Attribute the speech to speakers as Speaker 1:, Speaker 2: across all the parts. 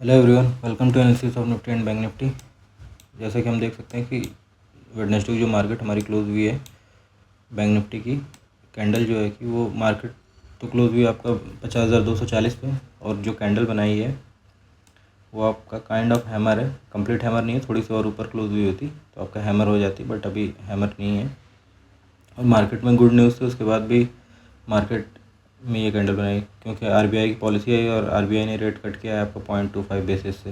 Speaker 1: Hello everyone, welcome to analysis of Nifty and bank Nifty. जैसा कि हम देख सकते हैं कि वेडनेसडे की जो मार्केट हमारी क्लोज हुई है, बैंक निफ्टी की कैंडल जो है कि वो मार्केट तो क्लोज हुई आपका 50,240 पे, और जो कैंडल बनाई है वो आपका काइंड ऑफ हैमर है। कंप्लीट हैमर नहीं है, थोड़ी सी और ऊपर क्लोज हुई होती तो आपका हैमर हो जाती, बट अभी हैमर नहीं है। और मार्केट में गुड न्यूज़ थी, उसके बाद भी मार्केट में ये कैंडल बनाई क्योंकि आरबीआई की पॉलिसी आई और आरबीआई ने रेट कट किया है आपका 0.25 बेसिस से।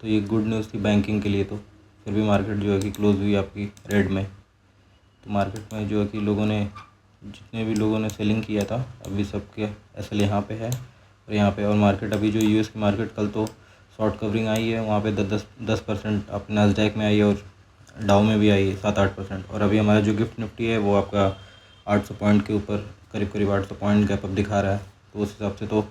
Speaker 1: तो ये गुड न्यूज़ थी बैंकिंग के लिए। तो फिर भी मार्केट जो है कि क्लोज हुई आपकी रेड में। तो मार्केट में जो है कि लोगों ने, जितने भी लोगों ने सेलिंग किया था, अभी सबके एसएल यहाँ पे है और यहाँ पे। और मार्केट अभी जो यूएस की मार्केट, कल तो शॉर्ट कवरिंग आई है वहाँ पे 10% अपने नास्डैक में आई है और डाउ में भी आई है 7-8%। और अभी हमारा जो गिफ्ट निफ्टी है वो आपका 800 पॉइंट के ऊपर, करीब करीब 800 पॉइंट गैप अप दिखा रहा है। तो उस हिसाब से तो,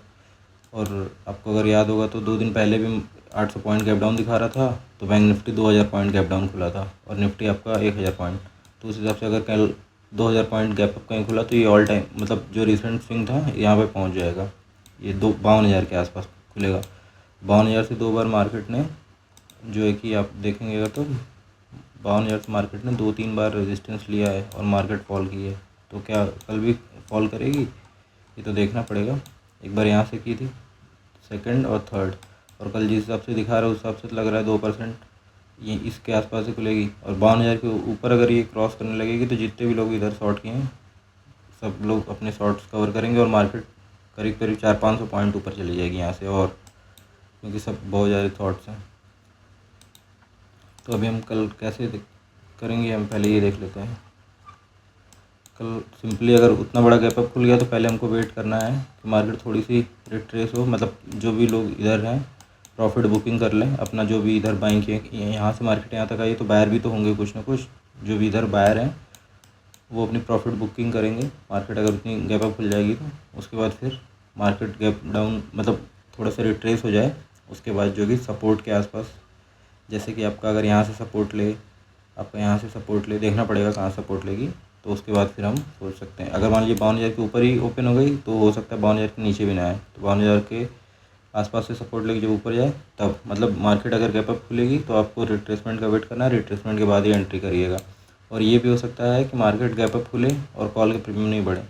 Speaker 1: और आपको अगर याद होगा तो 2 दिन पहले भी 800 पॉइंट गैप डाउन दिखा रहा था, तो bank Nifty 2000 point gap down खुला था और निफ्टी आपका 1000 पॉइंट। तो उस हिसाब से अगर कल 2000 पॉइंट गैप अप कहीं खुला तो ये ऑल टाइम, मतलब जो रिसेंट स्विंग था यहाँ पे पहुँच जाएगा। ये 52,000 के आसपास खुलेगा। 52,000 से 2 बार मार्केट ने जो है कि आप देखेंगे अगर तो 52,000 से मार्केट ने 2-3 बार रेजिस्टेंस लिया है और मार्केट फॉल की है। तो क्या कल भी फॉल करेगी, ये तो देखना पड़ेगा। एक बार यहाँ से की थी, सेकंड और थर्ड, और कल जिस हिसाब से दिखा रहा है उस हिसाब से तो लग रहा है 2% ये इसके आसपास ही खुलेगी। और 52,000 के ऊपर अगर ये क्रॉस करने लगेगी तो जितने भी लोग इधर शॉर्ट किए हैं सब लोग अपने शॉर्ट्स कवर करेंगे और मार्केट करीब करीब 400-500 पॉइंट ऊपर चली जाएगी यहाँ से। और क्योंकि सब बहुत ज़्यादा थॉट्स हैं, तो अभी हम कल कैसे करेंगे, हम पहले ये देख लेते हैं। कल सिंपली अगर उतना बड़ा गैप अप खुल गया तो पहले हमको वेट करना है कि मार्केट थोड़ी सी रिट्रेस हो, मतलब जो भी लोग इधर हैं प्रॉफिट बुकिंग कर लें अपना, जो भी इधर बाइंग किए। यहाँ से मार्केट यहाँ तक आई तो बायर भी तो होंगे कुछ ना कुछ, जो भी इधर बायर हैं वो अपनी प्रॉफिट बुकिंग करेंगे। मार्केट अगर उतनी गैप अप खुल जाएगी तो उसके बाद फिर मार्केट गैप डाउन, मतलब थोड़ा सा रिट्रेस हो जाए, उसके बाद जो कि सपोर्ट के आसपास, जैसे कि आपका अगर यहाँ से सपोर्ट ले, आपका यहाँ से सपोर्ट ले, देखना पड़ेगा कहाँ सपोर्ट लेगी, तो उसके बाद फिर हम सोच सकते हैं। अगर मान लीजिए 52,000 के ऊपर ही ओपन हो गई तो हो सकता है 52,000 के नीचे भी ना आए, तो 52,000 के आसपास से सपोर्ट लेके जब ऊपर जाए तब, मतलब मार्केट अगर गैप अप खुलेगी तो आपको रिट्रेसमेंट का वेट करना है, रिट्रेसमेंट के बाद ही एंट्री करिएगा। और ये भी हो सकता है कि मार्केट गैप अप खुले और कॉल के प्रीमियम नहीं बढ़े।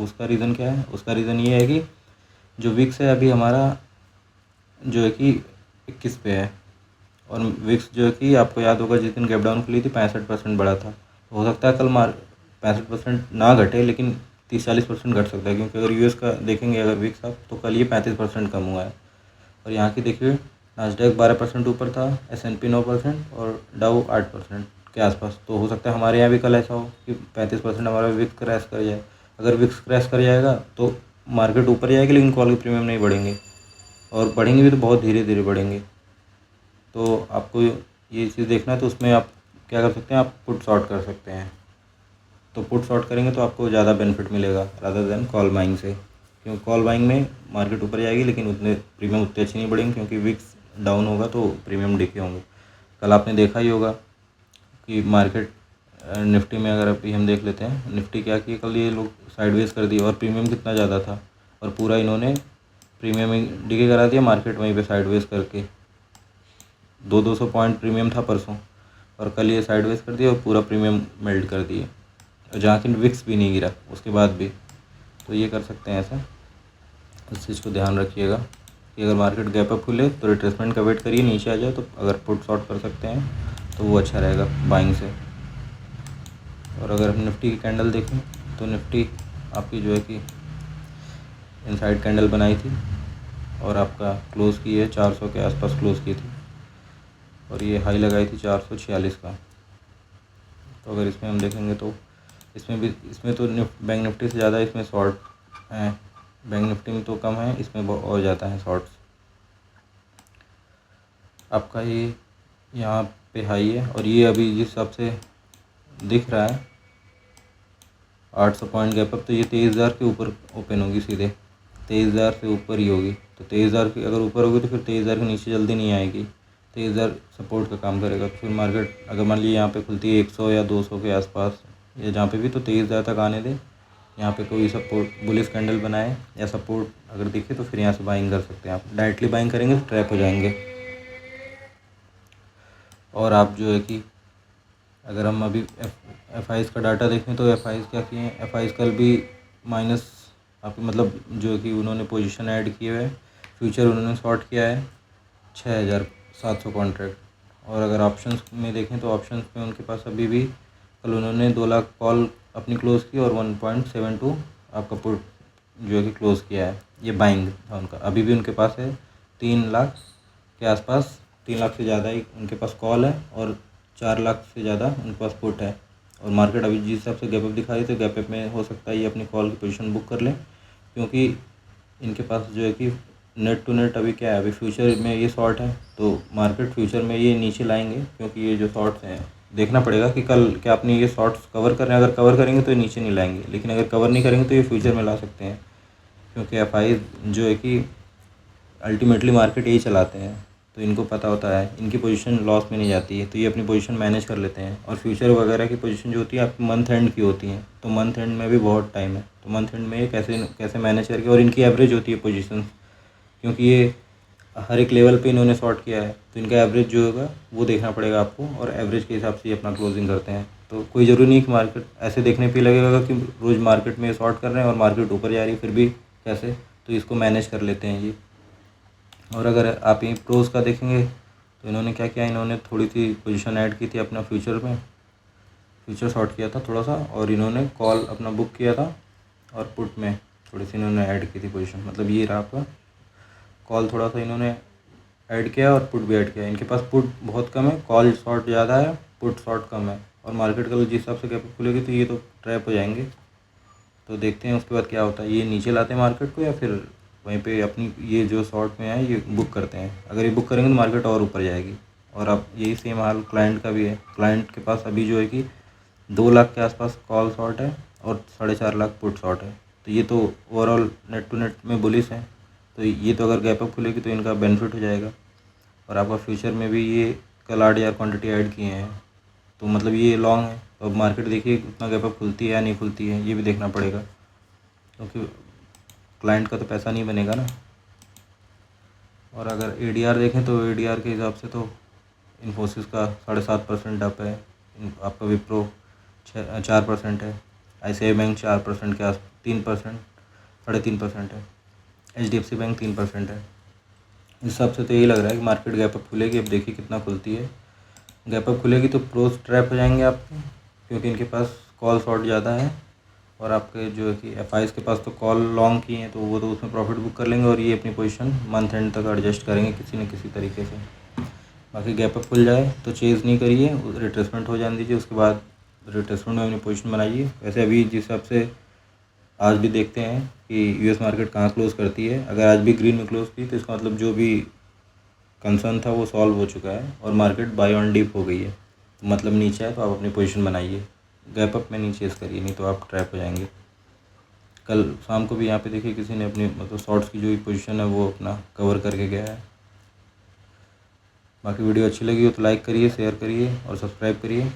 Speaker 1: उसका रीज़न क्या है? उसका रीज़न ये है कि जो विक्स है अभी हमारा जो है कि 21 पे है, और विक्स जो है कि आपको याद होगा जिस दिन गैप डाउन खुली थी 65% बढ़ा था। तो हो सकता है कल 65% ना घटे, लेकिन 30-40% घट सकता है, क्योंकि अगर यूएस का देखेंगे अगर विक्स आप, तो कल ये 35% कम हुआ है। और यहाँ की देखिए नास्डैक 12% ऊपर था, S&P 9% और डाउ 8% के आसपास। तो हो सकता है हमारे यहाँ भी कल ऐसा हो कि 35% हमारा विक्स क्रैश कर जाए। अगर विक्स क्रैश कर जाएगा तो मार्केट ऊपर जाएगी, लेकिन कॉल के प्रीमियम नहीं बढ़ेंगे, और बढ़ेंगे भी तो बहुत धीरे धीरे बढ़ेंगे। तो आपको ये चीज़ देखना है, तो उसमें आप क्या कर सकते हैं, आप पुट शॉर्ट कर सकते हैं। तो पुट शॉर्ट करेंगे तो आपको ज़्यादा बेनिफिट मिलेगा रादर देन कॉल बाइंग से, क्योंकि कॉल बाइंग में मार्केट ऊपर जाएगी लेकिन उतने प्रीमियम उतने अच्छे नहीं बढ़ेंगे, क्योंकि विक्स डाउन होगा तो प्रीमियम डिके होंगे। कल आपने देखा ही होगा कि मार्केट निफ्टी में, अगर अभी हम देख लेते हैं निफ्टी क्या किया कल, ये लोग साइडवेज कर दिए और प्रीमियम कितना ज़्यादा था, और पूरा इन्होंने प्रीमियम डिके करा दिया मार्केट वहीं पे साइडवेज करके। 200 पॉइंट प्रीमियम था परसों, और कल ये साइडवेज कर दिया और पूरा प्रीमियम मेल्ट कर दिए, और जहाँ की विक्स भी नहीं गिरा उसके बाद भी। तो ये कर सकते हैं ऐसा, इस चीज़ को ध्यान रखिएगा कि अगर मार्केट गैप अप खुले तो रिट्रेसमेंट का वेट करिए, नीचे आ जाए तो अगर पुट शॉर्ट कर सकते हैं तो वो अच्छा रहेगा बाइंग से। और अगर हम निफ्टी की कैंडल देखें तो निफ्टी आपकी जो है कि इनसाइड कैंडल बनाई थी और आपका क्लोज़ की है 400 के आसपास क्लोज़ की थी, और ये हाई लगाई थी 446 का। तो अगर इसमें हम देखेंगे तो इसमें तो बैंक निफ्टी से ज़्यादा इसमें शॉर्ट हैं, बैंक निफ्टी में तो कम है, इसमें और ज़्यादा है शॉर्ट्स। आपका ये यहाँ पे हाई है, और ये अभी जिस हिसाब से दिख रहा है 800 पॉइंट गैप अप, तो ये 23,000 के ऊपर ओपन होगी सीधे, 23,000 से ऊपर ही होगी। तो 23,000 के अगर ऊपर होगी तो फिर 23,000 के नीचे जल्दी नहीं आएगी, 23,000 सपोर्ट का काम करेगा। तो फिर मार्केट अगर मान लीजिए यहाँ पे खुलती है 100 या 200 के आसपास या जहाँ पे भी, तो 23,000 तक आने दें, यहाँ पे कोई सपोर्ट बुलिश कैंडल बनाए या सपोर्ट अगर दिखे तो फिर यहाँ से बाइंग कर सकते हैं। आप डायरेक्टली बाइंग करेंगे तो ट्रैप हो जाएंगे। और आप जो है कि अगर हम अभी एफ आईज़ का डाटा देखें तो एफ आईज़ क्या किए हैं, एफ आईज़ कल भी माइनस आपकी मतलब जो है कि उन्होंने पोजीशन ऐड किए हुए है। फ्यूचर उन्होंने शॉर्ट किया है 6700 कॉन्ट्रैक्ट। और अगर ऑप्शंस में देखें तो ऑप्शंस में उनके पास अभी भी कल उन्होंने 2 लाख कॉल अपनी क्लोज़ की और 1.72 आपका पुट जो है कि क्लोज़ किया है। ये बाइंग था उनका। अभी भी उनके पास है 3 लाख के आसपास, 3 लाख से ज़्यादा ही उनके पास कॉल है और 4 लाख से ज़्यादा उनके पास पुट है। और मार्केट अभी जिस हिसाब से गैप अप दिखा रही है तो गैप अप में हो सकता है ये अपनी कॉल की पोजीशन बुक कर लें, क्योंकि इनके पास जो है कि नेट टू नेट अभी क्या है, अभी फ्यूचर में ये शॉर्ट है तो मार्केट फ्यूचर में ये नीचे लाएंगे, क्योंकि ये जो शॉर्ट्स हैं देखना पड़ेगा कि कल क्या अपनी ये शॉर्ट्स कवर कर रहे हैं। अगर कवर करेंगे तो ये नीचे नहीं लाएंगे, लेकिन अगर कवर नहीं करेंगे तो ये फ्यूचर में ला सकते हैं, क्योंकि एफ आई जो है कि अल्टीमेटली मार्केट यही चलाते हैं तो इनको पता होता है, इनकी पोजीशन लॉस में नहीं जाती है तो ये अपनी पोजीशन मैनेज कर लेते हैं। और फ्यूचर वगैरह की पोजीशन जो होती है आपकी मंथ एंड की होती हैं, तो मंथ एंड में भी बहुत टाइम है, तो मंथ एंड में ये कैसे कैसे मैनेज करके, और इनकी एवरेज होती है पोजीशन, क्योंकि ये हर एक लेवल पे इन्होंने शॉर्ट किया है तो इनका एवरेज जो होगा वो देखना पड़ेगा आपको, और एवरेज के हिसाब से ये अपना क्लोजिंग करते हैं। तो कोई ज़रूरी नहीं कि मार्केट ऐसे देखने पे लगेगा कि रोज़ मार्केट में शॉर्ट कर रहे हैं और मार्केट ऊपर जा रही है फिर भी कैसे, तो इसको मैनेज कर लेते हैं ये। और अगर आप ये प्रोज का देखेंगे तो इन्होंने क्या किया, इन्होंने थोड़ी सी पोजीशन ऐड की थी अपना फ्यूचर में, फ्यूचर शॉर्ट किया था थोड़ा सा, और इन्होंने कॉल अपना बुक किया था और पुट में थोड़ी सी इन्होंने ऐड की थी पोजीशन। मतलब ये रहा आपका कॉल थोड़ा सा इन्होंने ऐड किया और पुट भी ऐड किया। इनके पास पुट बहुत कम है, कॉल शॉर्ट ज़्यादा है, पुट शॉर्ट कम है। और मार्केट का जिस हिसाब से गैप खुलेगी तो ये तो ट्रैप हो जाएंगे। तो देखते हैं उसके बाद क्या होता है, ये नीचे लाते हैं मार्केट को या फिर वहीं पे अपनी ये जो शॉर्ट में है ये बुक करते हैं। अगर ये बुक करेंगे तो मार्केट और ऊपर जाएगी। और अब यही सेम हाल क्लाइंट का भी है। क्लाइंट के पास अभी जो है कि 2 लाख के आसपास कॉल शॉर्ट है और 4.5 लाख पुट शॉर्ट है। तो ये तो ओवरऑल नेट टू नेट में बुलिश है। तो ये तो अगर गैप अप खुलेगी तो इनका बेनिफिट हो जाएगा। और आपका फ्यूचर में भी ये कल 8,000 क्वान्टिटी ऐड किए हैं, तो मतलब ये लॉन्ग है। अब मार्केट देखिए उतना गैप अप खुलती है या नहीं खुलती है, ये भी देखना पड़ेगा, क्योंकि क्लाइंट का तो पैसा नहीं बनेगा ना। और अगर एडीआर देखें तो एडीआर के हिसाब से तो इन्फोसिस का 7.5% अप है, आपका विप्रो 4% है, ICICI बैंक 4% के आस 3% 3.5% है, HDFC बैंक 3% है। इस हिसाब से तो यही लग रहा है कि मार्केट गैप अप खुलेगी। अब देखिए कितना खुलती है। गैप अप खुलेगी तो प्रोज ट्रैप हो जाएंगे आपके, क्योंकि इनके पास कॉल शॉर्ट ज़्यादा है और आपके जो है कि एफ आईज़ के पास तो कॉल लॉन्ग की हैं तो वो तो उसमें प्रॉफिट बुक कर लेंगे और ये अपनी पोजीशन मंथ एंड तक एडजस्ट करेंगे किसी न किसी तरीके से। बाकी गैप अप खुल जाए तो चेज़ नहीं करिए, रिट्रेसमेंट हो जाने दीजिए, उसके बाद रिट्रेसमेंट में अपनी पोजीशन बनाइए। वैसे अभी जिस हिसाब से आज भी देखते हैं कि यूएस मार्केट कहाँ क्लोज़ करती है, अगर आज भी ग्रीन में क्लोज़ की तो इसका मतलब जो भी कंसर्न था वो सॉल्व हो चुका है और मार्केट बाय ऑन डिप हो गई है। तो मतलब नीचे है तो आप अपनी पोजीशन बनाइए, गैप अप में नहीं चेज़ करिए, नहीं तो आप ट्रैप हो जाएंगे। कल शाम को भी यहाँ पे देखिए किसी ने अपनी मतलब शॉर्ट्स की जो पोजीशन है वो अपना कवर करके गया है। बाकी वीडियो अच्छी लगी हो तो लाइक करिए, शेयर करिए और सब्सक्राइब करिए।